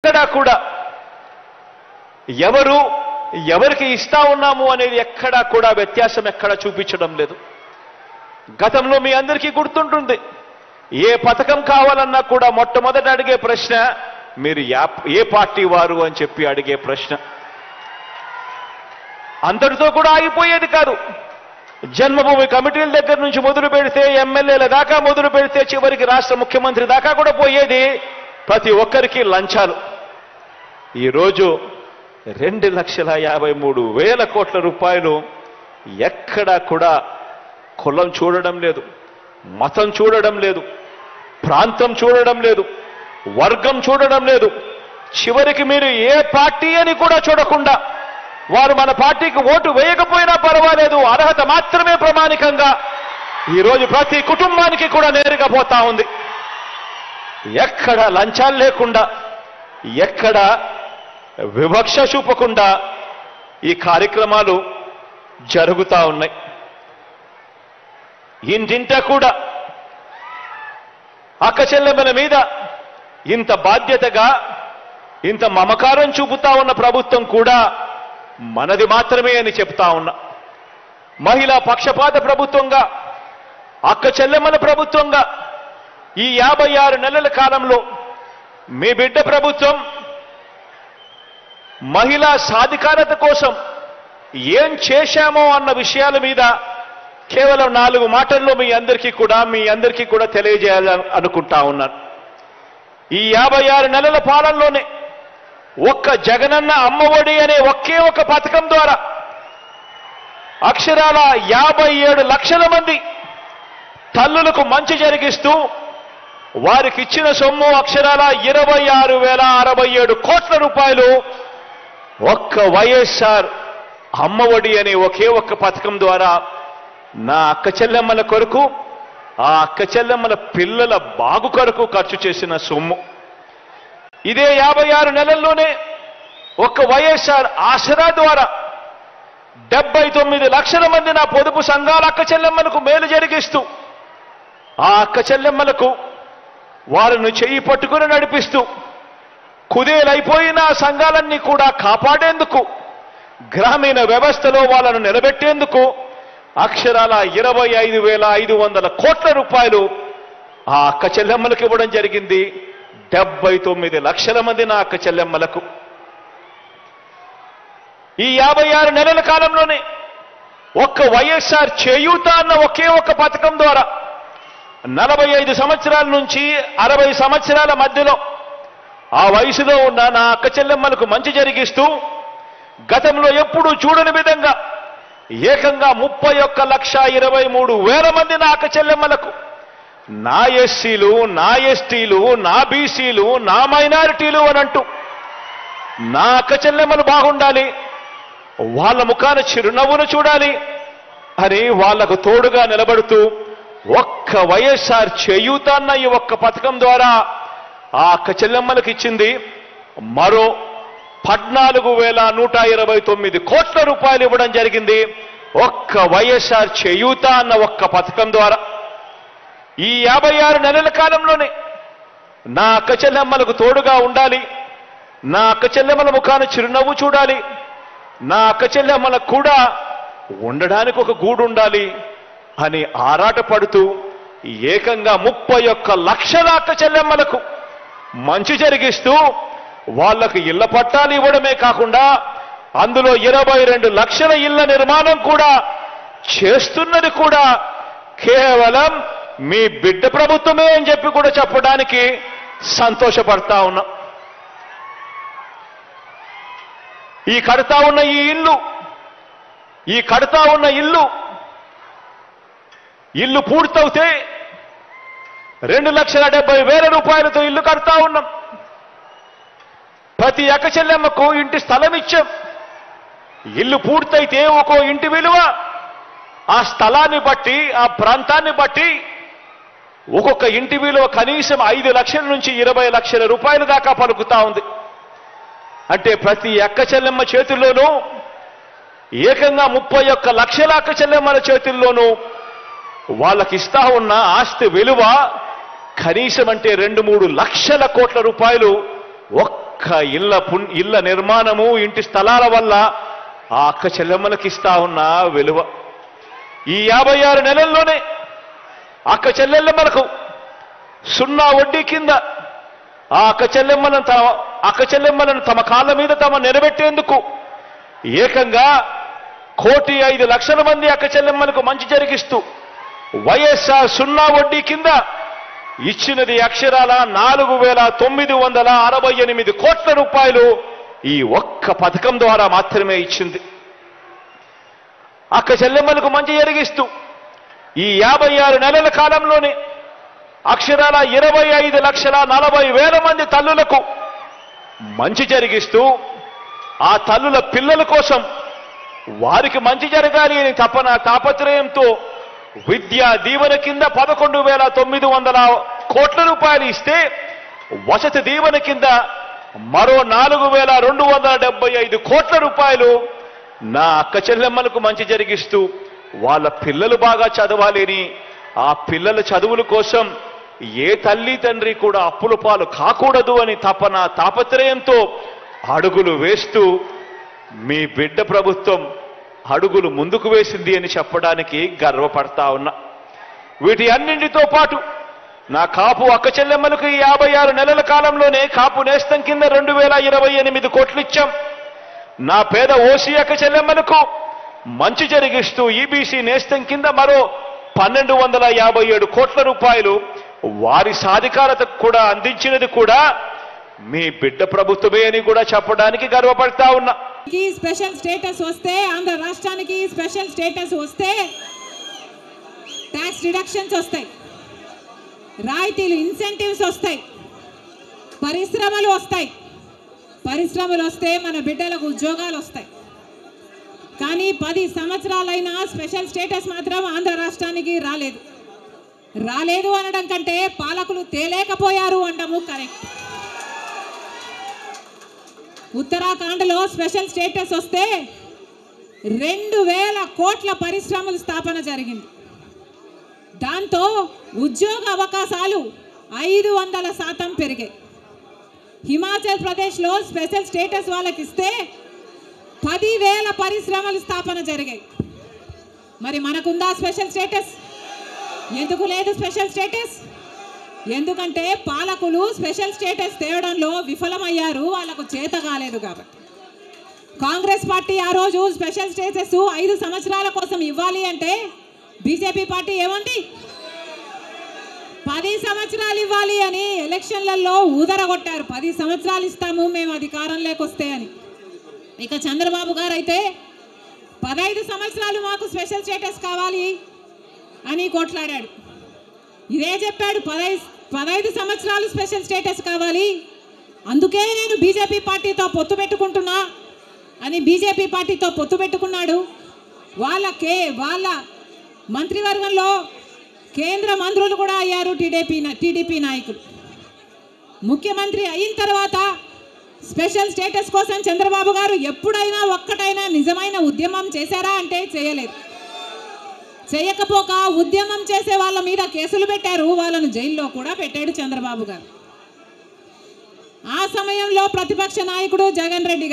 ఎక్కడా కూడా ఎవరికి ఇస్తా ఉన్నాము అనేది ఎక్కడా కూడా వ్యత్యాసం ఎక్కడా చూపించడం లేదు. గతంలో మీ అందరికీ గుర్తుంటుంది, ఏ పథకం కావాలన్నా కూడా మొట్టమొదట అడిగే ప్రశ్న మీరు ఏ పార్టీ వారు అని చెప్పి అడిగే ప్రశ్న. అంతటితో కూడా ఆగిపోయేది కాదు. జన్మభూమి కమిటీల దగ్గర నుంచి మొదలు పెడితే ఎమ్మెల్యేల దాకా మొదలు పెడితే చివరికి రాష్ట్ర ముఖ్యమంత్రి దాకా కూడా పోయేది ప్రతి ఒక్కరికి లంచాలు. ఈరోజు 2,53,000 కోట్ల రూపాయలు ఎక్కడా కూడా కులం చూడడం లేదు, మతం చూడడం లేదు, ప్రాంతం చూడడం లేదు, వర్గం చూడడం లేదు. చివరికి మీరు ఏ పార్టీ అని కూడా చూడకుండా వారు మన పార్టీకి ఓటు వేయకపోయినా పర్వాలేదు, అర్హత మాత్రమే ప్రామాణికంగా ఈరోజు ప్రతి కుటుంబానికి కూడా నేరుగా పోతా ఉంది. ఎక్కడ లంచాలు లేకుండా, ఎక్కడ వివక్ష చూపకుండా ఈ కార్యక్రమాలు జరుగుతూ ఉన్నాయి. ఇంటింటా కూడా అక్క చెల్లెమ్మల మీద ఇంత బాధ్యతగా ఇంత మమకారం చూపుతా ఉన్న ప్రభుత్వం కూడా మనది మాత్రమే అని చెప్తా ఉన్నా. మహిళా పక్షపాత ప్రభుత్వంగా, అక్క చెల్లెమ్మల ప్రభుత్వంగా ఈ 56 నెలల కాలంలో మీ బిడ్డ ప్రభుత్వం మహిళా సాధికారత కోసం ఏం చేశామో అన్న విషయాల మీద కేవలం 4 మాటల్లో మీ అందరికీ కూడా తెలియజేయాలని అనుకుంటా ఉన్నాను. ఈ 56 నెలల పాలనలోనే ఒక్క జగనన్న అమ్మఒడి అనే ఒకే ఒక పథకం ద్వారా అక్షరాల 57 లక్షల మంది తల్లులకు మంచి జరిగిస్తూ వారికి ఇచ్చిన సొమ్ము అక్షరాల 26,067 కోట్ల రూపాయలు ఒక్క వైఎస్ఆర్ అమ్మఒడి అనే ఒకే ఒక్క పథకం ద్వారా నా అక్క చెల్లెమ్మల కొరకు, ఆ అక్క చెల్లెమ్మల పిల్లల బాగు కొరకు ఖర్చు చేసిన సొమ్ము. ఇదే 56 నెలల్లోనే ఒక్క వైఎస్ఆర్ ఆసరా ద్వారా 79 లక్షల మంది నా పొదుపు సంఘాల అక్క చెల్లెమ్మలకు మేలు జరిగిస్తూ, ఆ అక్క చెల్లెమ్మలకు వారిని చెయ్యి పట్టుకుని నడిపిస్తూ కుదేలైపోయిన సంఘాలన్నీ కూడా కాపాడేందుకు, గ్రామీణ వ్యవస్థలో వాళ్ళను నిలబెట్టేందుకు అక్షరాల 25,500 కోట్ల రూపాయలు ఆ అక్క చెల్లెమ్మలకు ఇవ్వడం జరిగింది. 79 లక్షల మంది నా అక్క చెల్లెమ్మలకు. ఈ 56 నెలల కాలంలోనే ఒక్క వైఎస్ఆర్ చేయూత అన్న ఒకే ఒక పథకం ద్వారా 45 సంవత్సరాల నుంచి 60 సంవత్సరాల మధ్యలో ఆ వయసులో ఉన్న నా అక్క చెల్లెమ్మలకు మంచి జరిగిస్తూ గతంలో ఎప్పుడూ చూడని విధంగా ఏకంగా 31,23,000 మంది నా అక్క చెల్లెమ్మలకు, నా ఎస్సీలు, నా ఎస్టీలు, నా బీసీలు, నా మైనారిటీలు అనంటూ నా అక్క చెల్లెమ్మలు బాగుండాలి, వాళ్ళ ముఖాన చిరునవ్వును చూడాలి అని వాళ్లకు తోడుగా నిలబడుతూ ఒక్క వైఎస్ఆర్ చేయూత అన్న ఈ ఒక్క పథకం ద్వారా ఆ అక్క చెల్లెమ్మలకు ఇచ్చింది మరో 14,129 కోట్ల రూపాయలు ఇవ్వడం జరిగింది. ఒక్క వైఎస్ఆర్ చేయూత అన్న ఒక్క పథకం ద్వారా ఈ 56 నెలల కాలంలోనే నా అక్క చెల్లెమ్మలకు తోడుగా ఉండాలి, నా అక్క చెల్లెమ్మల ముఖాన చిరునవ్వు చూడాలి, నా అక్క చెల్లెమ్మలకు కూడా ఉండడానికి ఒక గూడు ఉండాలి అని ఆరాటపడుతూ ఏకంగా 31 లక్షల అక్క చెల్లెమ్మలకు మంచి జరిగిస్తూ వాళ్లకు ఇళ్ల పట్టాలు ఇవ్వడమే కాకుండా అందులో 22 లక్షల ఇళ్ల నిర్మాణం కూడా చేస్తున్నది కూడా కేవలం మీ బిడ్డ ప్రభుత్వమే అని చెప్పి కూడా చెప్పడానికి సంతోషపడతా ఉన్నాం. ఈ కడతా ఉన్న ఇల్లు పూర్తవుతే 2,70,000 రూపాయలతో ఇల్లు కడతా ఉన్నాం. ప్రతి అక్క చెల్లెమ్మకు ఇంటి స్థలం ఇచ్చాం. ఇల్లు పూర్తయితే ఒక్కో ఇంటి విలువ ఆ స్థలాన్ని బట్టి, ఆ ప్రాంతాన్ని బట్టి ఒక్కొక్క ఇంటి విలువ కనీసం 5 లక్షల నుంచి 20 లక్షల రూపాయల దాకా పలుకుతా ఉంది. అంటే ప్రతి అక్క చెల్లెమ్మ చేతుల్లోనూ ఏకంగా 31 లక్షల అక్క చెల్లెమ్మల చేతుల్లోనూ వాళ్ళకి ఇస్తా ఉన్న ఆస్తి విలువ కనీసం అంటే 2-3 లక్షల కోట్ల రూపాయలు ఒక్క ఒక్క ఇళ్ళ నిర్మాణము, ఇంటి స్థలాల వల్ల ఆ అక్క చెల్లెమ్మలకు ఇస్తా ఉన్న విలువ. ఈ 56 నెలల్లోనే అక్క చెల్లెమ్మలకు 0 వడ్డీ కింద ఆ అక్క చెల్లెమ్మలను తమ కాళ్ళ మీద తమ నిలబెట్టేందుకు ఏకంగా 1,05,00,000 మంది అక్క చెల్లెమ్మలకు మంచి జరిగిస్తూ వైఎస్ఆర్ 0 వడ్డీ కింద ఇచ్చినది అక్షరాల 4,968 కోట్ల రూపాయలు ఈ ఒక్క పథకం ద్వారా మాత్రమే ఇచ్చింది. అక్క చెల్లెమ్మలకు మంచి జరిగిస్తూ ఈ 56 నెలల కాలంలోనే అక్షరాల 25,40,000 మంది తల్లులకు మంచి జరిగిస్తూ ఆ తల్లుల పిల్లల కోసం వారికి మంచి జరగాలి అని తాపత్రయంతో విద్యా దీవెన కింద 11,900 కోట్ల రూపాయలు ఇస్తే వసతి దీవెన కింద మరో 4,275 కోట్ల రూపాయలు నా అక్క చెల్లెమ్మలకు మంచి జరిగిస్తూ వాళ్ళ పిల్లలు బాగా చదవాలని, ఆ పిల్లల చదువుల కోసం ఏ తల్లి తండ్రి కూడా అప్పుల పాలు కాకూడదు అని తాపత్రయంతో అడుగులు వేస్తూ మీ బిడ్డ ప్రభుత్వం అడుగులు ముందుకు వేసింది అని చెప్పడానికి గర్వపడతా ఉన్నా. వీటి అన్నింటితో పాటు నా కాపు అక్క చెల్లెమ్మలకు ఈ 56 నెలల కాలంలోనే కాపు నేస్తం కింద 2,028 కోట్లు ఇచ్చాం. నా పేద ఓసీ అక్క చెల్లెమ్మలకు మంచి జరిగిస్తూ ఈబీసీ నేస్తం కింద మరో 1,257 కోట్ల రూపాయలు వారి సాధికారతకు కూడా అందించినది కూడా మీ బిడ్డ ప్రభుత్వమే అని కూడా చెప్పడానికి గర్వపడతా ఉన్నా. స్పెషల్ స్టేటస్ వస్తే, ఆంధ్ర రాష్ట్రానికి స్పెషల్ స్టేటస్ వస్తే ట్యాక్స్ రిడక్షన్స్ వస్తాయి, రాయితీలు ఇన్సెంటివ్స్ వస్తాయి, పరిశ్రమలు వస్తాయి. పరిశ్రమలు వస్తే మన బిడ్డలకు ఉద్యోగాలు వస్తాయి. కానీ 10 సంవత్సరాలైనా స్పెషల్ స్టేటస్ మాత్రం ఆంధ్ర రాష్ట్రానికి రాలేదు అనడం కంటే పాలకులు తేలేకపోయారు అనడము కరెక్ట్. ఉత్తరాఖండ్లో స్పెషల్ స్టేటస్ వస్తే 2,000 కోట్ల పరిశ్రమల స్థాపన జరిగింది. దాంతో ఉద్యోగ అవకాశాలు 500% పెరిగాయి. హిమాచల్ ప్రదేశ్లో స్పెషల్ స్టేటస్ వాళ్ళకి ఇస్తే 10,000 పరిశ్రమల స్థాపన జరిగాయి. మరి మనకుందా స్పెషల్ స్టేటస్? ఎందుకు లేదు స్పెషల్ స్టేటస్? ఎందుకంటే పాలకులు స్పెషల్ స్టేటస్ తేవడంలో విఫలమయ్యారు, వాళ్ళకు చేత కాలేదు కాబట్టి. కాంగ్రెస్ పార్టీ ఆ రోజు స్పెషల్ స్టేటస్ 5 సంవత్సరాల కోసం ఇవ్వాలి అంటే బీజేపీ పార్టీ ఏమంది? 10 సంవత్సరాలు ఇవ్వాలి అని ఎలక్షన్లలో ఊదరగొట్టారు. 10 సంవత్సరాలు ఇస్తాము మేము అధికారంలోకి వస్తే అని. ఇక చంద్రబాబు గారు అయితే 15 సంవత్సరాలు మాకు స్పెషల్ స్టేటస్ కావాలి అని కొట్లాడాడు. ఇదే చెప్పాడు, 15 సంవత్సరాలు స్పెషల్ స్టేటస్ కావాలి, అందుకే నేను బీజేపీ పార్టీతో పొత్తు పెట్టుకుంటున్నా అని బీజేపీ పార్టీతో పొత్తు పెట్టుకున్నాడు. వాళ్ళ మంత్రివర్గంలో కేంద్ర మంత్రులు కూడా అయ్యారు టీడీపీ నాయకులు. ముఖ్యమంత్రి అయిన తర్వాత స్పెషల్ స్టేటస్ కోసం చంద్రబాబు గారు ఎప్పుడైనా ఒక్కటైనా నిజమైన ఉద్యమం చేశారా అంటే చేయలేదు. చేయకపోక ఉద్యమం చేసే వాళ్ళ మీద కేసులు పెట్టారు, వాళ్ళను జైల్లో కూడా పెట్టాడు చంద్రబాబు గారు. ఆ సమయంలో ప్రతిపక్ష నాయకుడు జగన్ రెడ్డి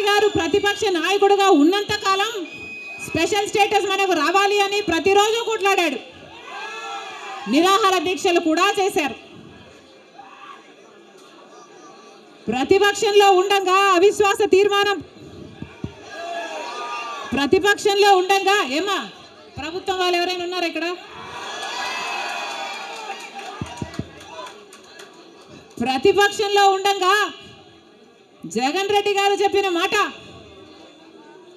గారు ప్రతిపక్ష నాయకుడుగా ఉన్నంత కాలం స్పెషల్ స్టేటస్ మనకు రావాలి అని ప్రతిరోజు కొట్లాడాడు. నిరాహార దీక్షలు కూడా చేశారు. ప్రతిపక్షంలో ఉండగా అవిశ్వాస తీర్మానం ఏమా ప్రభుత్వం వాళ్ళు ఎవరైనా ఉన్నారు ఇక్కడ? ప్రతిపక్షంలో ఉండగా జగన్ రెడ్డి గారు చెప్పిన మాట,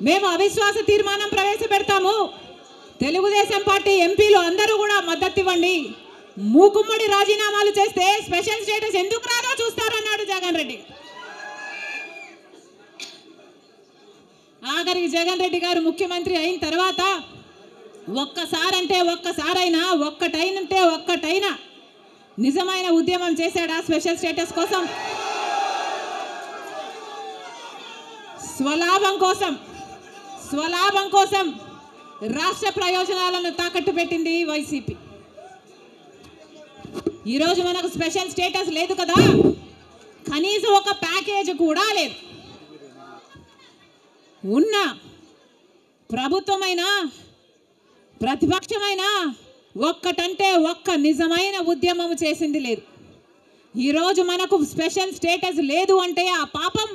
మేము అవిశ్వాస తీర్మానం ప్రవేశపెడతాము, తెలుగుదేశం పార్టీ ఎంపీలు అందరూ కూడా మద్దతు ఇవ్వండి, మూకుమ్మడి రాజీనామాలు చేస్తే స్పెషల్ స్టేటస్ ఎందుకు రాదో చూస్తారన్నాడు జగన్ రెడ్డి. ఆఖరికి జగన్ రెడ్డి గారు ముఖ్యమంత్రి అయిన తర్వాత ఒక్కటైనా నిజమైన ఉద్యమం చేశాడా స్పెషల్ స్టేటస్ కోసం? స్వలాభం కోసం రాష్ట్ర ప్రయోజనాలను తాకట్టు పెట్టింది వైసీపీ. ఈరోజు మనకు స్పెషల్ స్టేటస్ లేదు కదా, కనీసం ఒక ప్యాకేజ్ కూడా లేదు. ఉన్న ప్రభుత్వమైనా ప్రతిపక్షమైనా ఒక్కటంటే ఒక్క నిజమైన ఉద్యమం చేసింది లేదు. ఈరోజు మనకు స్పెషల్ స్టేటస్ లేదు అంటే ఆ పాపం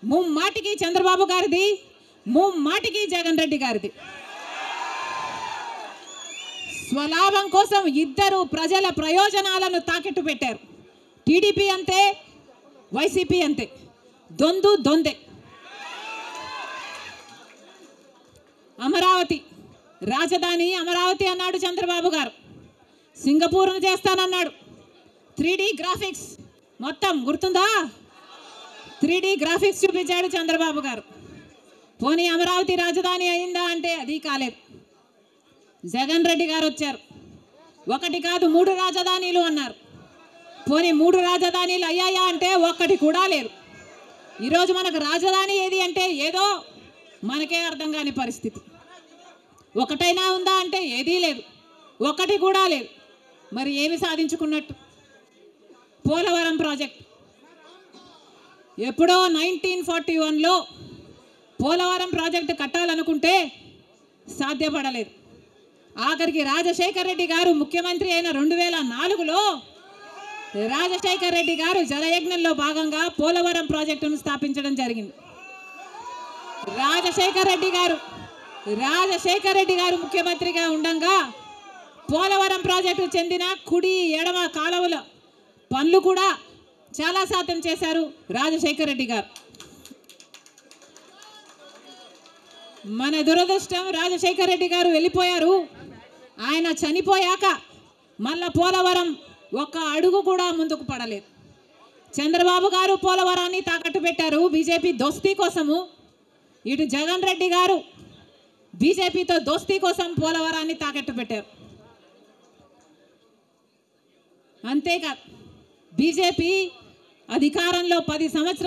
ముమ్మాటికి చంద్రబాబు గారిది, ముమ్మాటికి జగన్ రెడ్డి గారిది. స్వలాభం కోసం ఇద్దరు ప్రజల ప్రయోజనాలను తాకెట్టు పెట్టారు. టీడీపీ అంతే, వైసీపీ అంతే, దొందే. అమరావతి రాజధాని అమరావతి అన్నాడు చంద్రబాబు గారు, సింగపూర్ను చేస్తానన్నాడు. 3D గ్రాఫిక్స్ మొత్తం గుర్తుందా? 3D గ్రాఫిక్స్ చూపించాడు చంద్రబాబు గారు. పోనీ అమరావతి రాజధాని అయిందా అంటే అది కాలేదు. జగన్ రెడ్డి గారు వచ్చారు, ఒకటి కాదు 3 రాజధానీలు అన్నారు. పోనీ 3 రాజధానీలు అయ్యాయా అంటే ఒక్కటి కూడా లేదు. ఈరోజు మనకు రాజధాని ఏది అంటే ఏదో మనకే అర్థం కాని పరిస్థితి. ఒకటైనా ఉందా అంటే ఏదీ లేదు, ఒకటి కూడా లేదు. మరి ఏమి సాధించుకున్నట్టు? పోలవరం ప్రాజెక్ట్ ఎప్పుడో 1941లో పోలవరం ప్రాజెక్టు కట్టాలనుకుంటే సాధ్యపడలేదు. ఆఖరికి రాజశేఖర్ రెడ్డి గారు ముఖ్యమంత్రి అయిన 2004లో రాజశేఖర్ రెడ్డి గారు జలయజ్ఞంలో భాగంగా పోలవరం ప్రాజెక్టును స్థాపించడం జరిగింది. రాజశేఖర్ రెడ్డి గారు ముఖ్యమంత్రిగా ఉండగా పోలవరం ప్రాజెక్టు చెందిన కుడి ఎడమ కాలువల పనులు కూడా చాలా శాతం చేశారు రాజశేఖర్ రెడ్డి గారు. మన దురదృష్టం రాజశేఖర్ రెడ్డి గారు వెళ్ళిపోయారు. ఆయన చనిపోయాక మళ్ళా పోలవరం ఒక్క అడుగు కూడా ముందుకు పడలేదు. చంద్రబాబు గారు పోలవరాన్ని తాకట్టు పెట్టారు బీజేపీ దోస్తీ కోసము. ఇటు జగన్ రెడ్డి గారు బీజేపీతో దోస్తీ కోసం పోలవరాన్ని తాకట్టు పెట్టారు. అంతేకాదు బీజేపీ అధికారంలో 10 సంవత్సరాలు